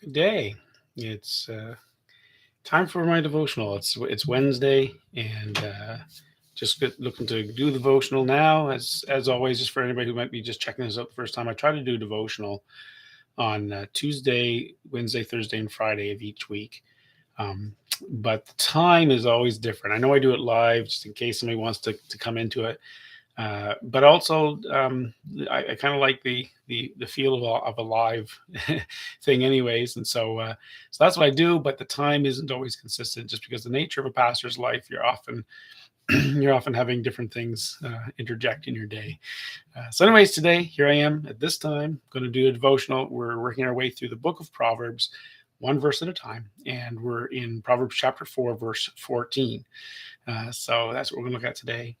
Good day. It's time for my devotional. It's Wednesday, and looking to do devotional now. As always, just for anybody who might be just checking this out the first time, I try to do devotional on Tuesday, Wednesday, Thursday, and Friday of each week. Um, but the time is always different. I know I do it live just in case somebody wants to come into it. But also, I kind of like the feel of a live thing, anyways. And so that's what I do. But the time isn't always consistent, just because the nature of a pastor's life, you're often you're often having different things interject in your day. So, anyways, today here I am at this time, going to do a devotional. We're working our way through the book of Proverbs, one verse at a time, and we're in Proverbs chapter 4, verse 14. So that's what we're going to look at today.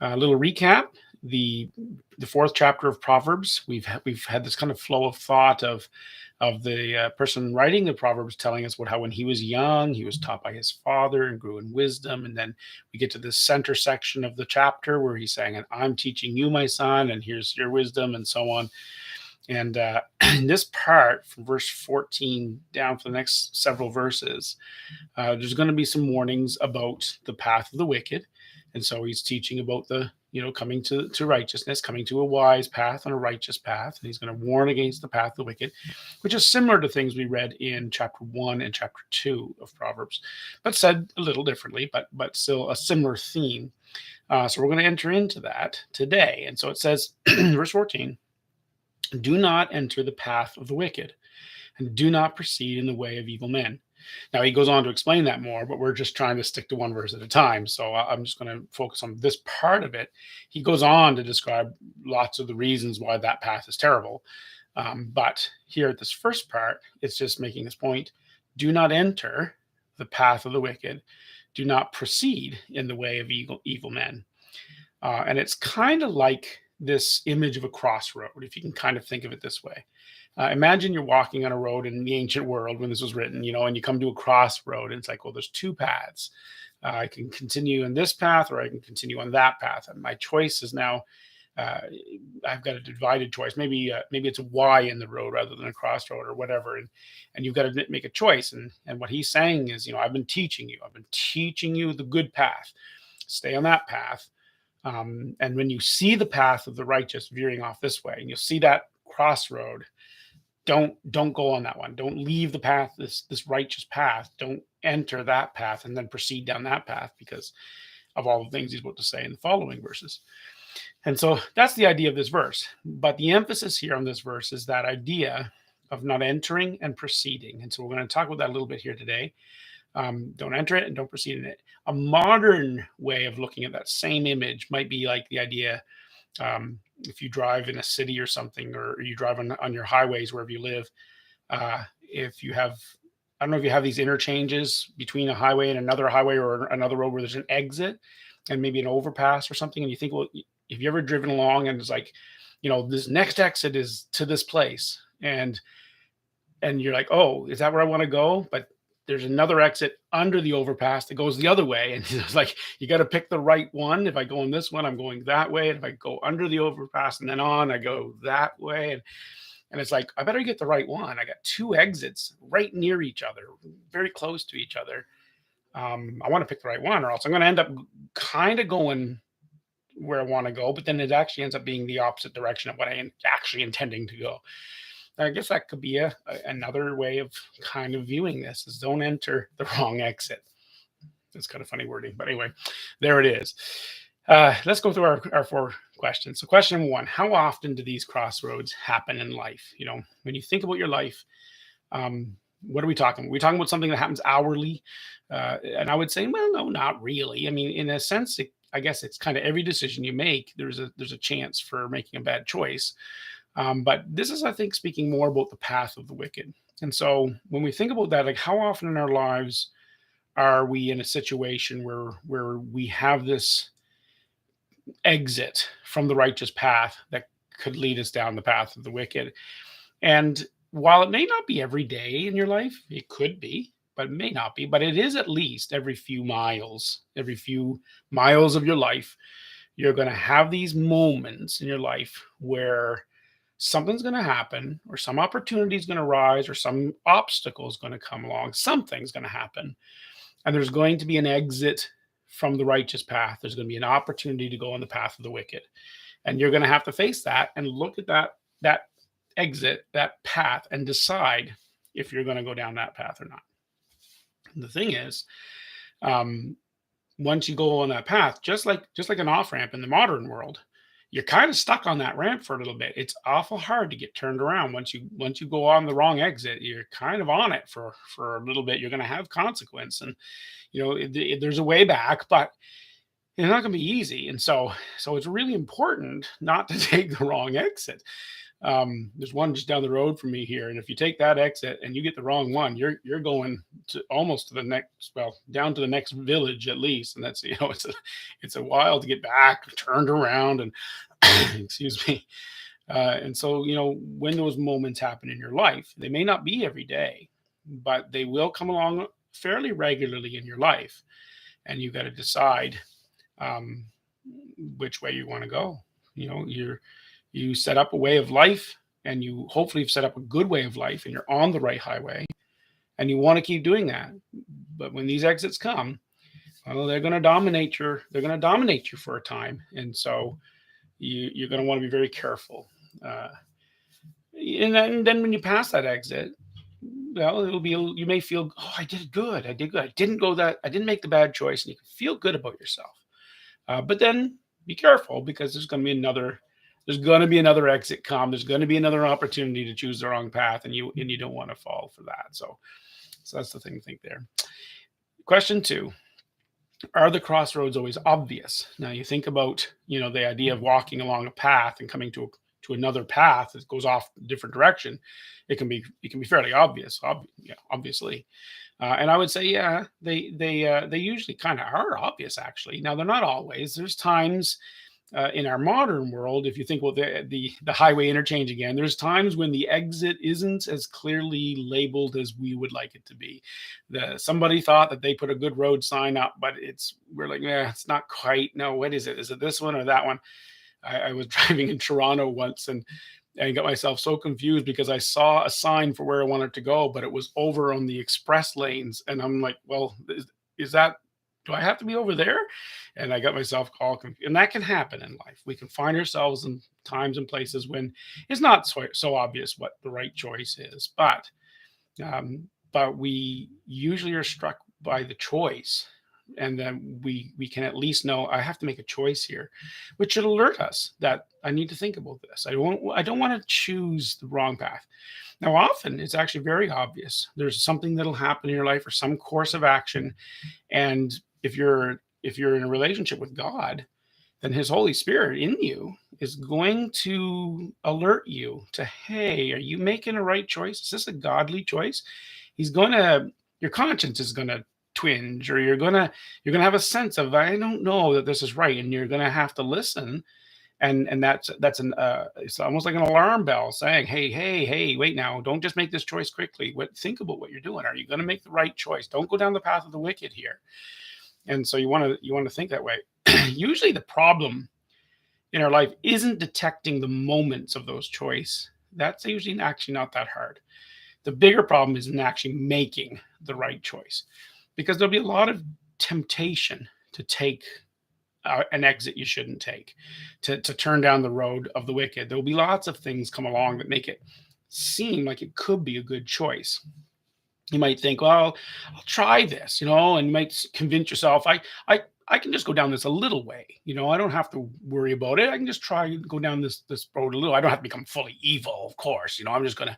A little recap: the the fourth chapter of Proverbs. We've had this kind of flow of thought of the person writing the Proverbs telling us what how when he was young he was taught by his father and grew in wisdom, and then we get to this center section of the chapter where he's saying, "And I'm teaching you, my son, and here's your wisdom," and so on. And in this part, from verse 14 down for the next several verses, there's going to be some warnings about the path of the wicked. And so he's teaching about coming to righteousness, coming to a wise path and a righteous path. And he's going to warn against the path of the wicked, which is similar to things we read in chapter 1 and chapter 2 of Proverbs, but said a little differently, but still a similar theme. So we're going to enter into that today. And so it says, verse 14, "Do not enter the path of the wicked, and do not proceed in the way of evil men." Now he goes on to explain that more, but we're just trying to stick to one verse at a time. So I'm just going to focus on this part of it. He goes on to describe lots of the reasons why that path is terrible. But here at this first part, it's just making this point: do not enter the path of the wicked, do not proceed in the way of evil men. And it's kind of like this image of a crossroad, if you can kind of think of it this way. Imagine you're walking on a road in the ancient world when this was written, and you come to a crossroad, and it's like, well, there's two paths. I can continue on this path, or I can continue on that path. And my choice is now, uh, I've got a divided choice. Maybe it's a Y in the road rather than a crossroad or whatever. And you've got to make a choice. And what he's saying is, I've been teaching you. I've been teaching you the good path. Stay on that path. And when you see the path of the righteous veering off this way, and you'll see that crossroad, don't go on that one. Don't leave the path, this righteous path. Don't enter that path and then proceed down that path, because of all the things he's about to say in the following verses. And so that's the idea of this verse. But the emphasis here on this verse is that idea of not entering and proceeding. And so we're going to talk about that a little bit here today. Don't enter it and don't proceed in it. A modern way of looking at that same image might be like the idea, if you drive in a city or something, or you drive on your highways wherever you live, if you have, I don't know if you have these interchanges between a highway and another highway or another road where there's an exit and maybe an overpass or something, and you think, well, if you ever driven along and it's like, this next exit is to this place, and you're like, oh, is that where I want to go? But there's another exit under the overpass that goes the other way. And it's like, you got to pick the right one. If I go in this one, I'm going that way. And if I go under the overpass and then on, I go that way. And it's like, I better get the right one. I got two exits right near each other, very close to each other. I want to pick the right one, or else I'm going to end up kind of going where I want to go, but then it actually ends up being the opposite direction of what I am actually intending to go. I guess that could be another way of kind of viewing this, is don't enter the wrong exit. That's kind of funny wording, but anyway, there it is. Let's go through our four questions. So question number one: how often do these crossroads happen in life? When you think about your life, what are we talking about? Are we talking about something that happens hourly? And I would say, well, no, not really. I mean, in a sense, I guess it's kind of every decision you make, there's a chance for making a bad choice. But this is, I think, speaking more about the path of the wicked. And so when we think about that, like, how often in our lives are we in a situation where we have this exit from the righteous path that could lead us down the path of the wicked? And while it may not be every day in your life, it could be, but it may not be, but it is at least every few miles of your life, you're going to have these moments in your life where something's going to happen, or some opportunity is going to rise, or some obstacle is going to come along. Something's going to happen, and there's going to be an exit from the righteous path. There's going to be an opportunity to go on the path of the wicked, and you're going to have to face that and look at that exit, that path, and decide if you're going to go down that path or not. The thing is, um, once you go on that path, just like an off ramp in the modern world, you're kind of stuck on that ramp for a little bit. It's awful hard to get turned around once you go on the wrong exit. You're kind of on it for a little bit. You're going to have consequence, and there's a way back, but it's not going to be easy. And so it's really important not to take the wrong exit. There's one just down the road from me here, and if you take that exit and you get the wrong one, you're going to almost to the next, well, down to the next village at least, and that's it's a while to get back, turned around, and excuse me. And so when those moments happen in your life, they may not be every day, but they will come along fairly regularly in your life, and you got to decide um, which way you want to go. You set up a way of life, and you hopefully have set up a good way of life, and you're on the right highway, and you want to keep doing that. But when these exits come, well, they're going to dominate you for a time, and so you're going to want to be very careful. Uh, and then when you pass that exit, well, you may feel, oh, I did good, I didn't make the bad choice, and you can feel good about yourself. But then be careful, because there's going to be another exit come. There's going to be another opportunity to choose the wrong path, and you don't want to fall for that. So that's the thing to think there. Question 2: are the crossroads always obvious? Now you think about the idea of walking along a path and coming to another path that goes off a different direction. It can be fairly obvious, obviously. And I would say, yeah, they usually kind of are obvious, actually. Now they're not always. There's times in our modern world, if you think, well, the highway interchange again, there's times when the exit isn't as clearly labeled as we would like it to be. Somebody thought that they put a good road sign up, but we're like, yeah, it's not quite. No, what is it? Is it this one or that one? I was driving in Toronto once, and I got myself so confused because I saw a sign for where I wanted to go, but it was over on the express lanes, and I'm like, well, is that? Do I have to be over there? And I got myself all confused. And that can happen in life. We can find ourselves in times and places when it's not so obvious what the right choice is, but we usually are struck by the choice, and then we can at least know, I have to make a choice here, which should alert us that I need to think about this. I don't want to choose the wrong path. Now often it's actually very obvious. There's something that'll happen in your life, or some course of action, and if you're in a relationship with God, then His Holy Spirit in you is going to alert you to, hey, are you making a right choice? Is this a godly choice? Your conscience is gonna twinge, or you're gonna have a sense of, I don't know that this is right, and you're gonna have to listen. And it's almost like an alarm bell saying, hey, hey, hey, wait, now, don't just make this choice quickly. Think about what you're doing. Are you going to make the right choice? Don't go down the path of the wicked here. And so you want to think that way. Usually the problem in our life isn't detecting the moments of those choice. That's usually actually not that hard. The bigger problem is in actually making the right choice, because there'll be a lot of temptation to take an exit you shouldn't take, to turn down the road of the wicked. There will be lots of things come along that make it seem like it could be a good choice. You might think, well, I'll try this, and you might convince yourself, I can just go down this a little way. I don't have to worry about it. I can just try and go down this road a little. I don't have to become fully evil, of course. I'm just gonna,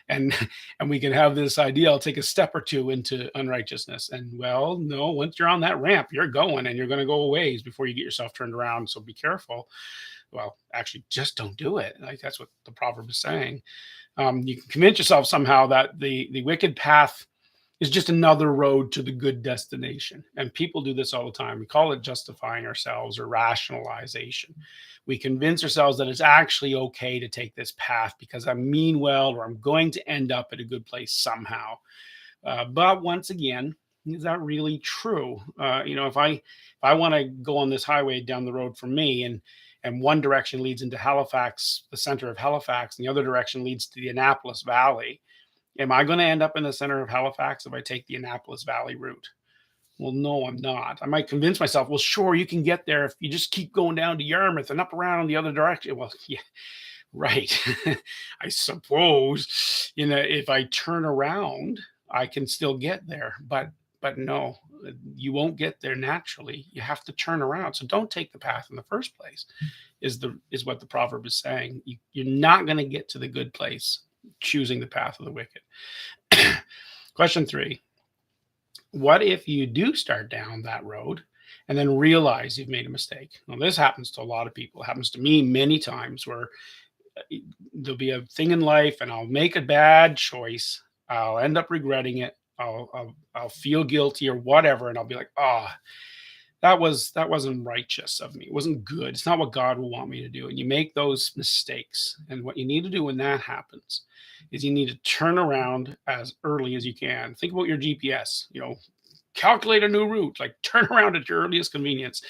and and we can have this idea, I'll take a step or two into unrighteousness. And well, no, once you're on that ramp, you're going, and you're going to go a ways before you get yourself turned around. So be careful. Well, actually, just don't do it. Like, that's what the proverb is saying. You can convince yourself somehow that the wicked path is just another road to the good destination. And people do this all the time. We call it justifying ourselves, or rationalization. We convince ourselves that it's actually okay to take this path because I mean well, or I'm going to end up at a good place somehow. But once again, is that really true? If I want to go on this highway down the road from me, and one direction leads into Halifax, the center of Halifax, and the other direction leads to the Annapolis Valley. Am I going to end up in the center of Halifax if I take the Annapolis Valley route? Well, no, I'm not. I might convince myself, well, sure, you can get there if you just keep going down to Yarmouth and up around the other direction. Well, yeah, right. I suppose, if I turn around, I can still get there, but no, you won't get there naturally. You have to turn around. So don't take the path in the first place. Is what the proverb is saying. You're not going to get to the good place choosing the path of the wicked. Question 3. What if you do start down that road and then realize you've made a mistake? Now, this happens to a lot of people. It happens to me many times where there'll be a thing in life and I'll make a bad choice. I'll end up regretting it. I'll feel guilty or whatever. And I'll be like, that wasn't righteous of me. It wasn't good. It's not what God will want me to do. And you make those mistakes. And what you need to do when that happens is you need to turn around as early as you can. Think about your GPS, calculate a new route, like turn around at your earliest convenience.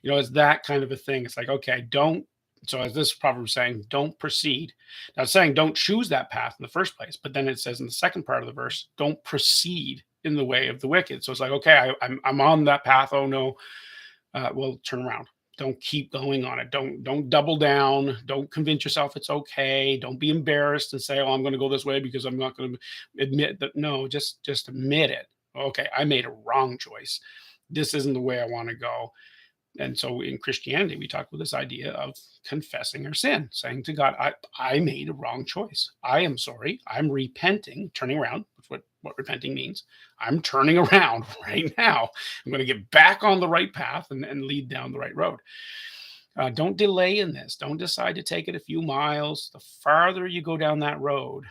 It's that kind of a thing. It's like, okay, so as this proverb is saying, don't proceed. Now it's saying don't choose that path in the first place. But then it says in the second part of the verse, don't proceed in the way of the wicked. So it's like, okay, I'm on that path. Oh no. Well, turn around. Don't keep going on it. Don't double down. Don't convince yourself it's okay. Don't be embarrassed and say, oh, I'm going to go this way because I'm not going to admit that. No, just admit it. Okay, I made a wrong choice. This isn't the way I want to go. And so in Christianity, we talk about this idea of confessing our sin, saying to God, I made a wrong choice. I am sorry. I'm repenting, turning around. That's what repenting means. I'm turning around right now. I'm going to get back on the right path and lead down the right road. Don't delay in this. Don't decide to take it a few miles. The farther you go down that road,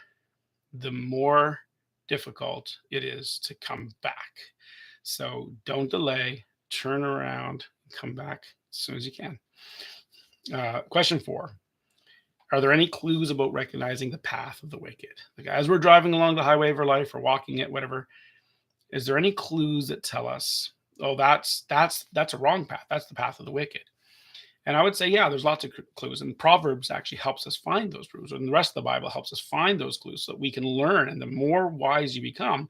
the more difficult it is to come back. So don't delay, turn around, come back as soon as you can. Question 4. Are there any clues about recognizing the path of the wicked? Like as we're driving along the highway of our life or walking it, whatever, is there any clues that tell us, oh, that's a wrong path. That's the path of the wicked. And I would say, yeah, there's lots of clues. And Proverbs actually helps us find those clues. And the rest of the Bible helps us find those clues so that we can learn. And the more wise you become,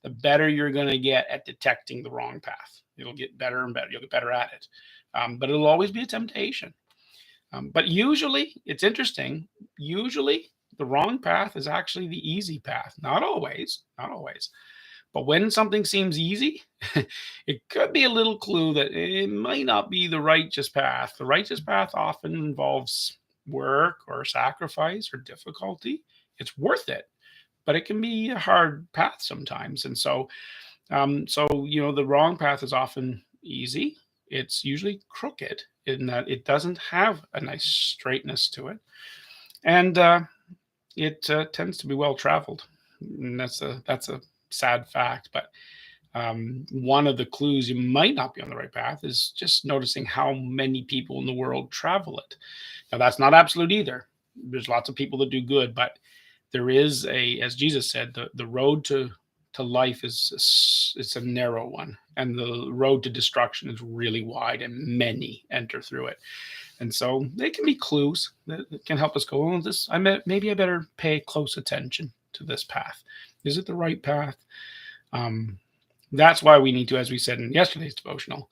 the better you're going to get at detecting the wrong path. It'll get better and better. You'll get better at it. But it'll always be a temptation. But usually, it's interesting. Usually, the wrong path is actually the easy path. Not always. But when something seems easy, it could be a little clue that it might not be the righteous path. The righteous path often involves work or sacrifice or difficulty. It's worth it, but it can be a hard path sometimes. And so the wrong path is often easy. It's usually crooked in that it doesn't have a nice straightness to it. And it tends to be well traveled. And that's a sad fact. But one of the clues you might not be on the right path is just noticing how many people in the world travel it. Now, that's not absolute either. There's lots of people that do good, but there is as Jesus said, the road to life it's a narrow one, and the road to destruction is really wide, and many enter through it. And so they can be clues that can help us go on this. Maybe I better pay close attention to this path. Is it the right path? That's why we need to, as we said in yesterday's devotional,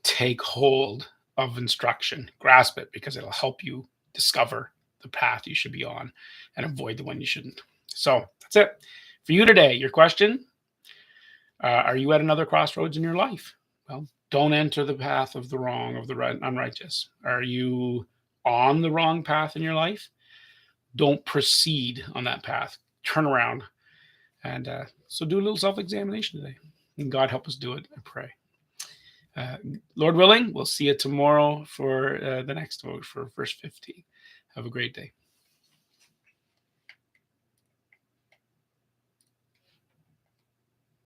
take hold of instruction, grasp it, because it'll help you discover the path you should be on and avoid the one you shouldn't. So that's it for you today. Your question, are you at another crossroads in your life? Well, don't enter the path of the wrong, of the unrighteous. Are you on the wrong path in your life? Don't proceed on that path. Turn around. And so do a little self-examination today. And God help us do it, I pray. Lord willing, we'll see you tomorrow for the next vote for verse 15. Have a great day.